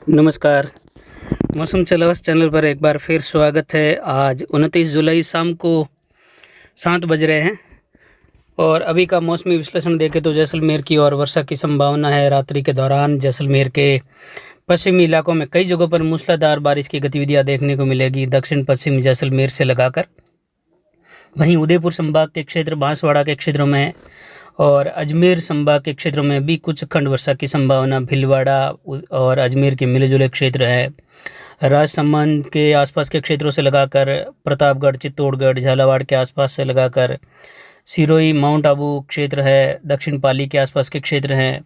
नमस्कार। मौसम चलावस चैनल पर एक बार फिर स्वागत है। आज 29 जुलाई शाम को 7 बज रहे हैं और अभी का मौसमी विश्लेषण देखें तो जैसलमेर की ओर वर्षा की संभावना है। रात्रि के दौरान जैसलमेर के पश्चिमी इलाकों में कई जगहों पर मूसलाधार बारिश की गतिविधियां देखने को मिलेगी। दक्षिण पश्चिम जैसलमेर से लगाकर वहीं उदयपुर संभाग के क्षेत्र, बांसवाड़ा के क्षेत्रों में और अजमेर संभाग के क्षेत्रों में भी कुछ खंड वर्षा की संभावना। भीलवाड़ा और अजमेर के मिले जुले क्षेत्र है। राजसमंद के आसपास के क्षेत्रों से लगाकर प्रतापगढ़, चित्तौड़गढ़, झालावाड़ के आसपास से लगाकर सिरोही, माउंट आबू क्षेत्र है। दक्षिण पाली के आसपास के क्षेत्र हैं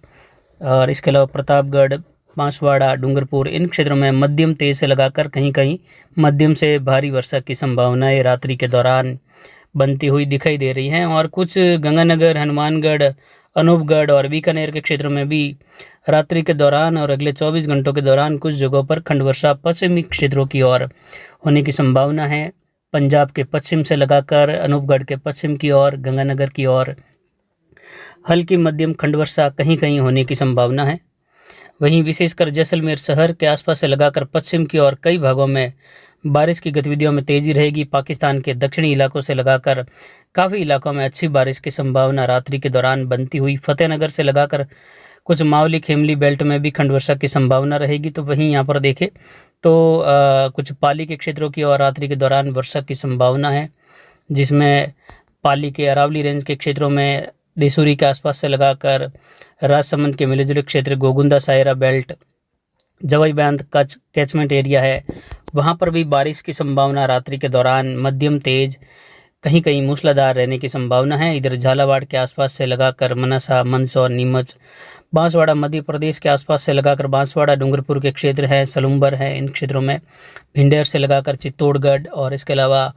और इसके अलावा प्रतापगढ़, बांसवाड़ा, डूंगरपुर, इन क्षेत्रों में मध्यम तेज से लगाकर कहीं कहीं मध्यम से भारी वर्षा की संभावनाएं रात्रि के दौरान बनती हुई दिखाई दे रही हैं। और कुछ गंगानगर, हनुमानगढ़, अनूपगढ़ और बीकानेर के क्षेत्रों में भी रात्रि के दौरान और अगले 24 घंटों के दौरान कुछ जगहों पर खंड वर्षा पश्चिमी क्षेत्रों की ओर होने की संभावना है। पंजाब के पश्चिम से लगाकर अनूपगढ़ के पश्चिम की ओर, गंगानगर की ओर हल्की मध्यम खंड वर्षा कहीं कहीं होने की संभावना है। वहीं विशेषकर जैसलमेर शहर के आसपास से लगाकर पश्चिम की ओर कई भागों में बारिश की गतिविधियों में तेजी रहेगी। पाकिस्तान के दक्षिणी इलाकों से लगाकर काफ़ी इलाकों में अच्छी बारिश की संभावना रात्रि के दौरान बनती हुई। फतेहनगर से लगाकर कुछ मावली, खेमली बेल्ट में भी खंड वर्षा की संभावना रहेगी। तो वहीं यहाँ पर देखें तो कुछ पाली के क्षेत्रों की और रात्रि के दौरान वर्षा की संभावना है, जिसमें पाली के अरावली रेंज के क्षेत्रों में देसूरी के आसपास से लगाकर राजसमंद के मिले जुले क्षेत्र, गोगुंदा, सायरा बेल्ट, जवाई बांध का कैचमेंट एरिया है, वहाँ पर भी बारिश की संभावना रात्रि के दौरान मध्यम तेज, कहीं कहीं मूसलाधार रहने की संभावना है। इधर झालावाड़ के आसपास से लगाकर मनसा, मंदसौर, नीमच, बांसवाड़ा मध्य प्रदेश के आसपास से लगाकर बांसवाड़ा, डूंगरपुर के क्षेत्र हैं, सलूम्बर है, इन क्षेत्रों में भिंडेर से लगाकर चित्तौड़गढ़ और इसके अलावा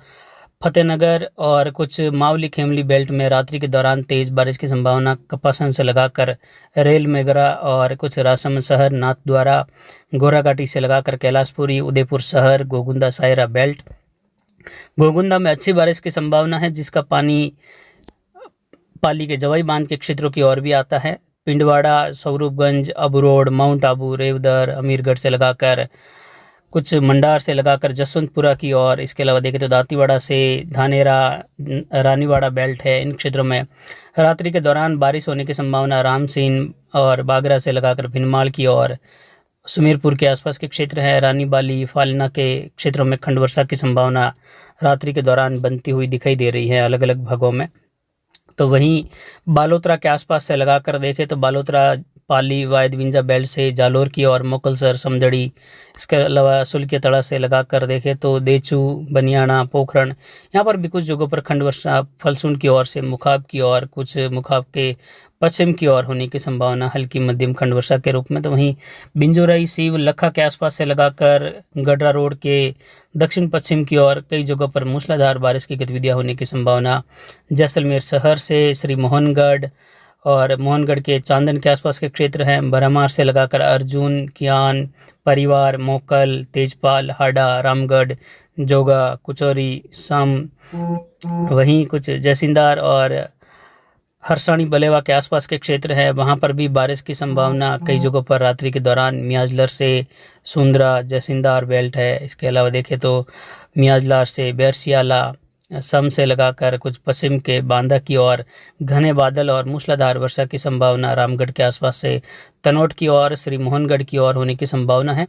फतेहनगर और कुछ मावली, खेमली बेल्ट में रात्रि के दौरान तेज बारिश की संभावना। कपासन से लगाकर रेल मेगरा और कुछ राजसमंद शहर, नाथद्वारा, गोराघाटी से लगाकर कैलाशपुरी, उदयपुर शहर, गोगुंदा, सायरा बेल्ट। गोगुंदा में अच्छी बारिश की संभावना है, जिसका पानी पाली के जवाई बांध के क्षेत्रों की ओर भी आता है। पिंडवाड़ा, स्वरूपगंज, अबू रोड, माउंट आबू, रेवदर, अमीरगढ़ से लगाकर कुछ मंडार से लगाकर जसवंतपुरा की ओर, इसके अलावा देखें तो दांतीवाड़ा से धानेरा, रानीवाड़ा बेल्ट है, इन क्षेत्रों में रात्रि के दौरान बारिश होने की संभावना। रामसीन और बागरा से लगाकर भिनमाल की ओर, सुमेरपुर के आसपास के क्षेत्र हैं, रानी बाली, फालना के क्षेत्रों में खंड वर्षा की संभावना रात्रि के दौरान बनती हुई दिखाई दे रही है अलग अलग भागों में। तो वहीं बालोतरा के आसपास से लगाकर देखें तो बालोतरा, पाली, वायद, विंजा बेल्ट से जालोर की ओर, मोकलसर, समझड़ी, इसके अलावा सुल्के तड़ा से लगाकर देखें तो देचू, बनियाना, पोखरण, यहाँ पर भी कुछ जगहों पर खंड वर्षा फलसून की ओर से मुखाब की ओर, कुछ मुखाब के पश्चिम की ओर होने की संभावना हल्की मध्यम खंड वर्षा के रूप में। तो वहीं बिंजोराई, सीव, लखा के आसपास से लगाकर गडरा रोड के दक्षिण पश्चिम की ओर कई जगहों पर मूसलाधार बारिश की गतिविधियां होने की संभावना। जैसलमेर शहर से श्री मोहनगढ़ और मोहनगढ़ के चांदन के आसपास के क्षेत्र हैं, भरमार से लगाकर अर्जुन, कियान, परिवार, मोकल, तेजपाल, हाडा, रामगढ़, जोगा, कुचौरी, साम, वहीं कुछ जैसिंदार और हरसाणी, बलेवा के आसपास के क्षेत्र है, वहाँ पर भी बारिश की संभावना कई जगहों पर रात्रि के दौरान। मियाजलर से सुंदरा, जैसिंदार बेल्ट है, इसके अलावा देखें तो मियाजलार से बैरसियाला, सम से लगाकर कुछ पश्चिम के बांदा की ओर घने बादल और मूसलाधार वर्षा की संभावना। रामगढ़ के आसपास से तनोट की ओर, श्री मोहनगढ़ की ओर होने की संभावना है।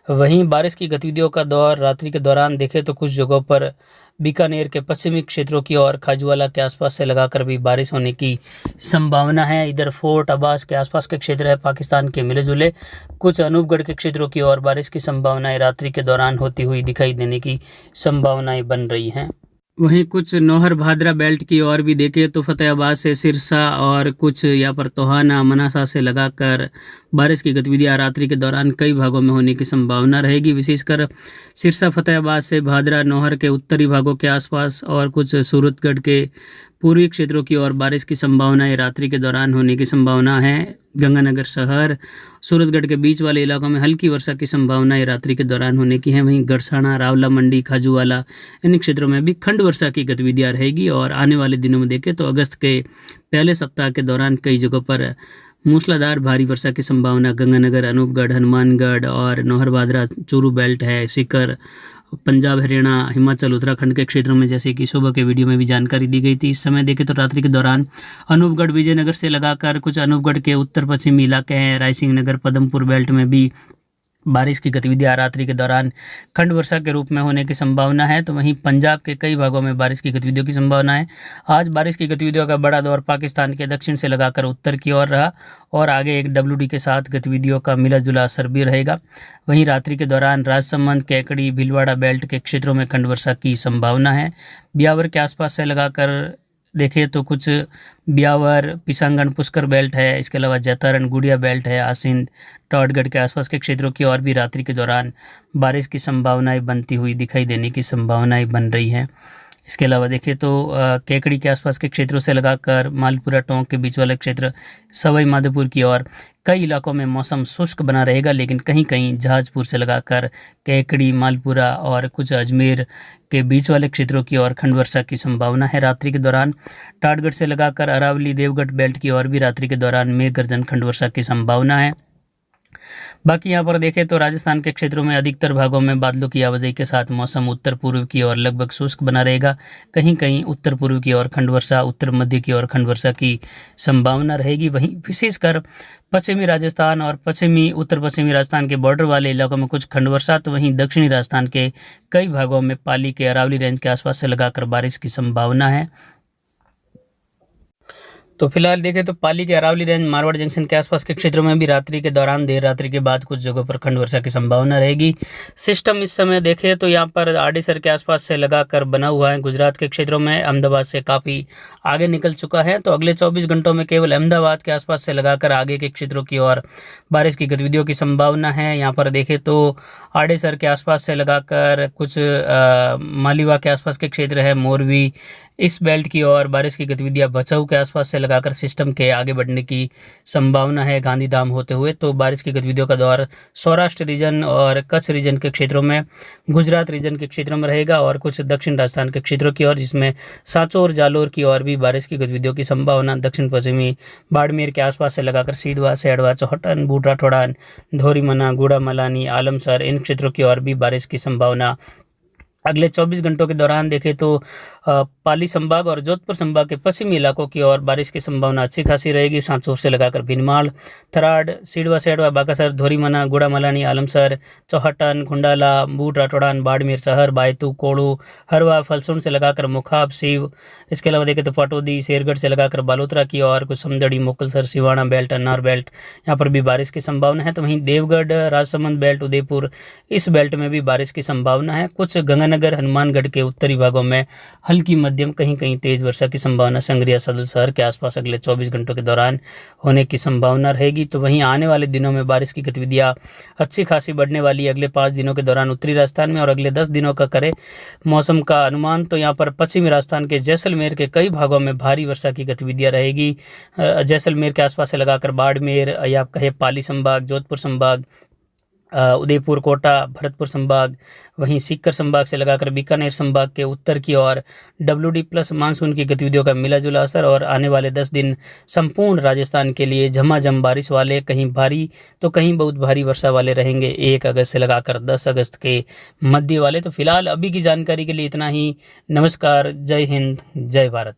वहीं बारिश की गतिविधियों का दौर रात्रि के दौरान देखें तो कुछ जगहों पर बीकानेर के पश्चिमी क्षेत्रों की ओर, खाजूवाला के आसपास से लगाकर भी बारिश होने की संभावना है। इधर फोर्ट अब्बास के आसपास के क्षेत्र है, पाकिस्तान के मिले जुले कुछ अनूपगढ़ के क्षेत्रों की ओर बारिश की संभावनाएं रात्रि के दौरान होती हुई दिखाई देने की संभावनाएं बन रही हैं। वहीं कुछ नौहर भादरा बेल्ट की ओर भी देखें तो फतेहाबाद से सिरसा और कुछ यहाँ पर तोहाना, मनासा से लगाकर बारिश की गतिविधियां रात्रि के दौरान कई भागों में होने की संभावना रहेगी। विशेषकर सिरसा, फतेहाबाद से भादरा, नौहर के उत्तरी भागों के आसपास और कुछ सूरतगढ़ के पूर्वी क्षेत्रों की ओर बारिश की संभावनाएं रात्रि के दौरान होने की संभावना है। गंगानगर शहर, सूरतगढ़ के बीच वाले इलाकों में हल्की वर्षा की संभावनाएं रात्रि के दौरान होने की है। वहीं गड़साना, रावला मंडी, खाजूवाला, इन क्षेत्रों में भी खंड वर्षा की गतिविधियां रहेगी। और आने वाले दिनों में देखें तो अगस्त के पहले सप्ताह के दौरान कई जगहों पर मूसलाधार भारी वर्षा की संभावना गंगानगर, अनूपगढ़, हनुमानगढ़ और नौहरबादरा, चूरू बेल्ट है, सीकर, पंजाब, हरियाणा, हिमाचल, उत्तराखंड के क्षेत्रों में, जैसे कि सुबह के वीडियो में भी जानकारी दी गई थी। इस समय देखें तो रात्रि के दौरान अनूपगढ़, विजयनगर से लगाकर कुछ अनूपगढ़ के उत्तर पश्चिमी इलाके हैं, रायसिंह नगर, पदमपुर बेल्ट में भी बारिश की गतिविधियां रात्रि के दौरान खंड वर्षा के रूप में होने की संभावना है। तो वहीं पंजाब के कई भागों में बारिश की गतिविधियों की संभावना है। आज बारिश की गतिविधियों का बड़ा दौर पाकिस्तान के दक्षिण से लगाकर उत्तर की ओर रहा और आगे एक WD के साथ गतिविधियों का मिला जुला असर भी रहेगा। वहीं रात्रि के दौरान राजसमंद, कैकड़ी, भीलवाड़ा बेल्ट के क्षेत्रों में खंड वर्षा की संभावना है। ब्यावर के आसपास से लगाकर देखें तो कुछ ब्यावर, पिसांगण, पुष्कर बेल्ट है, इसके अलावा जैतारण, गुड़िया बेल्ट है, आसिंद, टॉडगढ़ के आसपास के क्षेत्रों की और भी रात्रि के दौरान बारिश की संभावनाएं बनती हुई दिखाई देने की संभावनाएं बन रही हैं। इसके अलावा देखें तो केकड़ी के आसपास के क्षेत्रों से लगाकर मालपुरा, टोंक के बीच वाला क्षेत्र, सवाई माधोपुर की ओर कई इलाकों में मौसम शुष्क बना रहेगा, लेकिन कहीं कहीं जहाजपुर से लगाकर केकड़ी, मालपुरा और कुछ अजमेर के बीच वाले क्षेत्रों की ओर खंड वर्षा की संभावना है। रात्रि के दौरान टाटगढ़ से लगाकर अरावली, देवगढ़ बेल्ट की ओर भी रात्रि के दौरान मेघ गर्जन, खंड वर्षा की संभावना है। बाकी यहाँ पर देखें तो राजस्थान के क्षेत्रों में अधिकतर भागों में बादलों की आवाजाही के साथ मौसम उत्तर पूर्व की ओर लगभग शुष्क बना रहेगा। कहीं कहीं उत्तर पूर्व की ओर खंड वर्षा, उत्तर मध्य की ओर खंड वर्षा की संभावना रहेगी। वहीं विशेषकर पश्चिमी राजस्थान और उत्तर पश्चिमी राजस्थान के बॉर्डर वाले इलाकों में कुछ खंड वर्षा, तो वहीं दक्षिणी राजस्थान के कई भागों में पाली के अरावली रेंज के आसपास से लगाकर बारिश की संभावना है। तो फिलहाल देखें तो पाली के अरावली रेंज, मारवाड़ जंक्शन के आसपास के क्षेत्रों में भी रात्रि के दौरान देर रात्रि के बाद कुछ जगहों पर खंड वर्षा की संभावना रहेगी। सिस्टम इस समय देखें तो यहाँ पर आड़ीसर के आसपास से लगाकर बना हुआ है, गुजरात के क्षेत्रों में अहमदाबाद से काफ़ी आगे निकल चुका है। तो अगले 24 घंटों में केवल अहमदाबाद के आसपास से लगाकर आगे के क्षेत्रों की ओर बारिश की गतिविधियों की संभावना है। यहाँ पर देखें तो आड़ीसर के आसपास से लगाकर कुछ मालीवा के आसपास के क्षेत्र है, मोरवी, इस बेल्ट की ओर बारिश की गतिविधियां भचाऊ के आसपास से लगाकर सिस्टम के आगे बढ़ने की संभावना है, गांधीधाम होते हुए। तो बारिश की गतिविधियों का दौर सौराष्ट्र रीजन और कच्छ रीजन के क्षेत्रों में, गुजरात रीजन के क्षेत्रों में रहेगा और कुछ दक्षिण राजस्थान के क्षेत्रों की ओर, जिसमें सांचौर, जालोर की ओर भी बारिश की गतिविधियों की संभावना। दक्षिण पश्चिमी बाड़मेर के आसपास से लगाकर सीधवा, सेड़वा, चौहटन, बूटा ठोड़ान, धोरीमना, गुड़ा मलानी, आलमसर, इन क्षेत्रों की ओर भी बारिश की संभावना। अगले 24 घंटों के दौरान देखें तो पाली संभाग और जोधपुर संभाग के पश्चिमी इलाकों की ओर बारिश की संभावना अच्छी खासी रहेगी। सांचौर से लगाकर भीनमाल, थराड, सीडवा, सेडवा, बाकासर, धोरीमना, गुड़ा मलानी, आलमसर, चौहटन, खुंडाला, बूट राठौड़ान, बाड़मेर शहर, बायतू, कोड़ू, हरवा, फलसुन से लगाकर मुखाब, सीव, इसके अलावा देखें तो पाटोदी, शेरगढ़ से लगाकर बालोतरा की ओर, कुछ समदड़ी, मुकलसर, सिवाना बेल्ट, अन्नार बेल्ट, यहाँ पर भी बारिश की संभावना है। तो वहीं देवगढ़, राजसमंद बेल्ट, उदयपुर, इस बेल्ट में भी बारिश की संभावना है। कुछ गंगानगर, हनुमानगढ़ के उत्तरी भागों में हल्की मध्यम, कहीं कहीं तेज वर्षा की संभावना संगरिया, सदर शहर के आसपास अगले 24 घंटों के दौरान होने की संभावना रहेगी। तो वहीं आने वाले दिनों में बारिश की गतिविधियां अच्छी खासी बढ़ने वाली है। अगले 5 दिनों के दौरान उत्तरी राजस्थान में और अगले 10 दिनों का करें मौसम का अनुमान, तो यहाँ पर पश्चिमी राजस्थान के जैसलमेर के कई भागों में भारी वर्षा की गतिविधियां रहेगी। जैसलमेर के आसपास से लगाकर बाड़मेर या कहे पाली संभाग, जोधपुर संभाग, उदयपुर, कोटा, भरतपुर संभाग, वहीं सीकर संभाग से लगाकर बीकानेर संभाग के उत्तर की ओर WD प्लस मानसून की गतिविधियों का मिला जुला असर। और आने वाले 10 दिन संपूर्ण राजस्थान के लिए झमाझम बारिश वाले, कहीं भारी तो कहीं बहुत भारी वर्षा वाले रहेंगे, 1 अगस्त से लगाकर 10 अगस्त के मध्य वाले। तो फिलहाल अभी की जानकारी के लिए इतना ही। नमस्कार, जय हिंद, जय भारत।